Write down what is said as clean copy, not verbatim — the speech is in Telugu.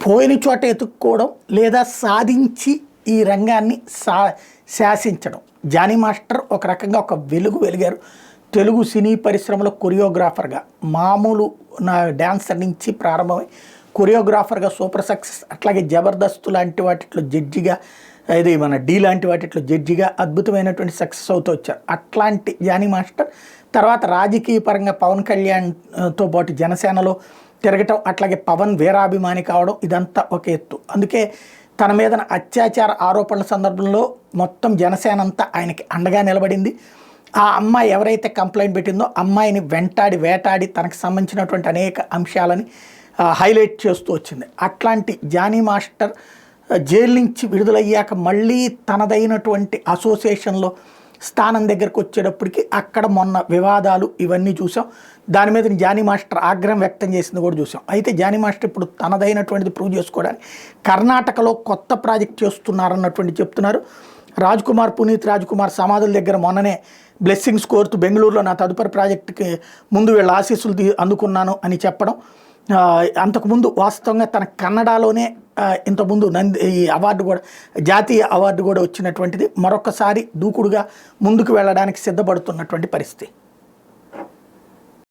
పోయిన చోట ఎతుక్కోవడం లేదా సాధించి ఈ రంగాన్ని శాసించడం. జానీ మాస్టర్ ఒక రకంగా ఒక వెలిగారు తెలుగు సినీ పరిశ్రమలో కొరియోగ్రాఫర్గా. మామూలు డ్యాన్సర్ నుంచి ప్రారంభమై కొరియోగ్రాఫర్గా సూపర్ సక్సెస్, అట్లాగే జబర్దస్త్ లాంటి వాటిలో జడ్జిగా, ఇది మన డి లాంటి వాటిలో జడ్జిగా అద్భుతమైనటువంటి సక్సెస్ అవుతూ వచ్చారు. అట్లాంటి జానీ మాస్టర్ తర్వాత రాజకీయ పరంగా పవన్ కళ్యాణ్తో పాటు జనసేనలో తిరగటం, అట్లాగే పవన్ వీరాభిమాని కావడం, ఇదంతా ఒక ఎత్తు. అందుకే తన మీద అత్యాచార ఆరోపణల సందర్భంలో మొత్తం జనసేన అంతా ఆయనకి అండగా నిలబడింది. ఆ అమ్మాయి ఎవరైతే కంప్లైంట్ పెట్టిందో అమ్మాయిని వేటాడి తనకు సంబంధించినటువంటి అనేక అంశాలని హైలైట్ చేస్తూ వచ్చింది. అట్లాంటి జానీ మాస్టర్ జైలు నుంచి విడుదలయ్యాక మళ్ళీ తనదైనటువంటి అసోసియేషన్లో స్థానం దగ్గరకు వచ్చేటప్పటికి అక్కడ మొన్న వివాదాలు ఇవన్నీ చూసాం. దాని మీద జానీ మాస్టర్ ఆగ్రహం వ్యక్తం చేసింది కూడా చూసాం. అయితే జానీ మాస్టర్ ఇప్పుడు తనదైనటువంటిది ప్రూవ్ చేసుకోవడానికి కర్ణాటకలో కొత్త ప్రాజెక్ట్ చేస్తున్నారన్నటువంటి చెప్తున్నారు. పునీత్ రాజ్ కుమార్ సమాధుల దగ్గర మొన్ననే బ్లెస్సింగ్స్ కోరుతూ బెంగళూరులో నా తదుపరి ప్రాజెక్టుకి ముందు వీళ్ళ ఆశీస్సులు అందుకున్నాను అని చెప్పడం. అంతకుముందు వాస్తవంగా తన కన్నడలోనే ఇంతకుముందు ఈ అవార్డు కూడా, జాతీయ అవార్డు కూడా వచ్చినటువంటిది. మరొకసారి దూకుడుగా ముందుకు వెళ్ళడానికి సిద్ధపడుతున్నటువంటి పరిస్థితి.